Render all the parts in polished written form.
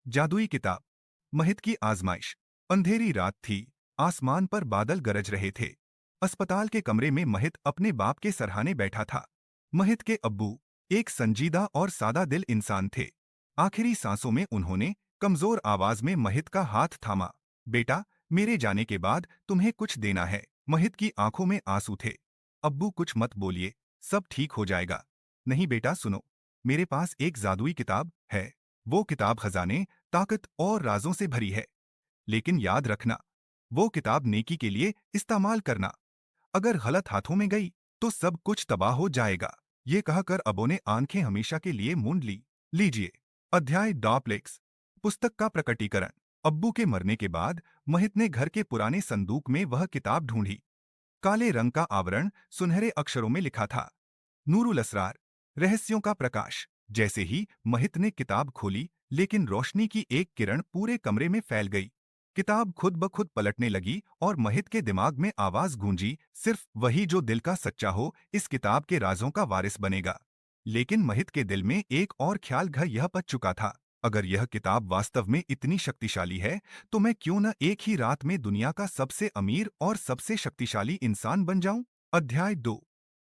जादुई किताब। महित की आजमाइश। अंधेरी रात थी। आसमान पर बादल गरज रहे थे। अस्पताल के कमरे में महित अपने बाप के सरहाने बैठा था। महित के अब्बू एक संजीदा और सादा दिल इंसान थे। आखिरी सांसों में उन्होंने कमजोर आवाज में महित का हाथ थामा। बेटा, मेरे जाने के बाद तुम्हें कुछ देना है। महित की आंखों में आंसू थे। अब्बू, कुछ मत बोलिए, सब ठीक हो जाएगा। नहीं बेटा, सुनो, मेरे पास एक जादुई किताब है। वो किताब खजाने, ताकत और राजों से भरी है। लेकिन याद रखना, वो किताब नेकी के लिए इस्तेमाल करना। अगर गलत हाथों में गई तो सब कुछ तबाह हो जाएगा। ये कहकर अबो ने आंखें हमेशा के लिए मूंद ली। लीजिए। अध्याय डॉप्लेक्स। पुस्तक का प्रकटीकरण। अब्बू के मरने के बाद महित ने घर के पुराने संदूक में वह किताब ढूंढी। काले रंग का आवरण, सुनहरे अक्षरों में लिखा था, नूरुल असरार, रहस्यों का प्रकाश। जैसे ही महित ने किताब खोली, लेकिन रोशनी की एक किरण पूरे कमरे में फैल गई। किताब खुद ब खुद पलटने लगी और महित के दिमाग में आवाज गूंजी, सिर्फ वही जो दिल का सच्चा हो इस किताब के राजों का वारिस बनेगा। लेकिन महित के दिल में एक और ख्याल घर यह पच चुका था, अगर यह किताब वास्तव में इतनी शक्तिशाली है तो मैं क्यों न एक ही रात में दुनिया का सबसे अमीर और सबसे शक्तिशाली इंसान बन जाऊं। अध्याय 2।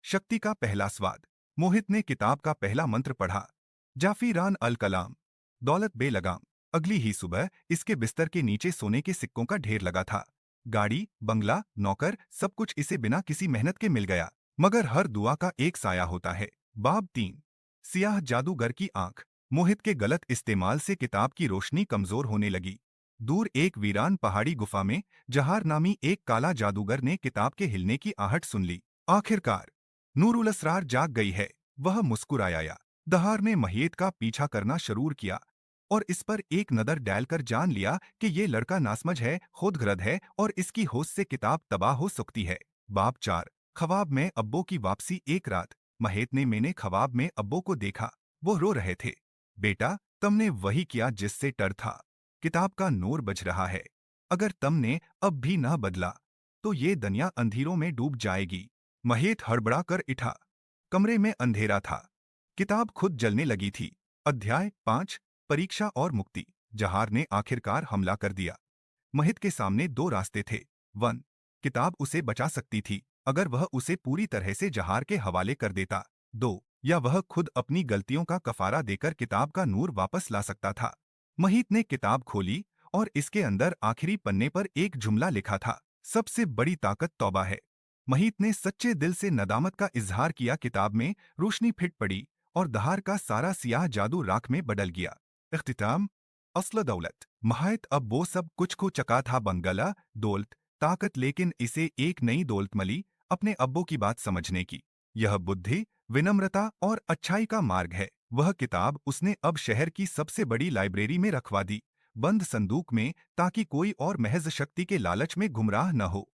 शक्ति का पहला स्वाद। मोहित ने किताब का पहला मंत्र पढ़ा, जाफिरान अल कलाम, दौलत बे लगाम। अगली ही सुबह इसके बिस्तर के नीचे सोने के सिक्कों का ढेर लगा था। गाड़ी, बंगला, नौकर, सब कुछ इसे बिना किसी मेहनत के मिल गया। मगर हर दुआ का एक साया होता है। बाब 3। सियाह जादूगर की आंख। मोहित के गलत इस्तेमाल से किताब की रोशनी कमजोर होने लगी। दूर एक वीरान पहाड़ी गुफा में जहार नामी एक काला जादूगर ने किताब के हिलने की आहट सुन ली। आखिरकार नूरुल असरार जाग गई है। वह मुस्कुराया। दहार ने महित का पीछा करना शुरू किया और इस पर एक नजर डालकर जान लिया कि ये लड़का नासमझ है, खुदगर्द है और इसकी होश से किताब तबाह हो सकती है। बाब 4। ख्वाब में अब्बो की वापसी। एक रात महित ने मैंने ख्वाब में अब्बो को देखा। वो रो रहे थे। बेटा, तुमने वही किया जिससे डर था। किताब का नूर बज रहा है। अगर तुमने अब भी न बदला तो ये दुनिया अंधेरों में डूब जाएगी। महित हड़बड़ा कर उठा। कमरे में अंधेरा था। किताब खुद जलने लगी थी। अध्याय 5। परीक्षा और मुक्ति। जहार ने आखिरकार हमला कर दिया। महित के सामने दो रास्ते थे। 1। किताब उसे बचा सकती थी अगर वह उसे पूरी तरह से जहार के हवाले कर देता। 2। या वह खुद अपनी गलतियों का कफारा देकर किताब का नूर वापस ला सकता था। महित ने किताब खोली और इसके अंदर आखिरी पन्ने पर एक जुमला लिखा था, सबसे बड़ी ताकत तौबा है। महित ने सच्चे दिल से नदामत का इजहार किया। किताब में रोशनी फिट पड़ी और दहार का सारा सियाह जादू राख में बदल गया। इख्तिताम। असल दौलत। महित अब वो सब कुछ खो चुका था, बंगला, दौलत, ताकत, लेकिन इसे एक नई दौलत मिली, अपने अब्बो की बात समझने की। यह बुद्धि, विनम्रता और अच्छाई का मार्ग है। वह किताब उसने अब शहर की सबसे बड़ी लाइब्रेरी में रखवा दी, बंद संदूक में, ताकि कोई और महज शक्ति के लालच में गुमराह न हो।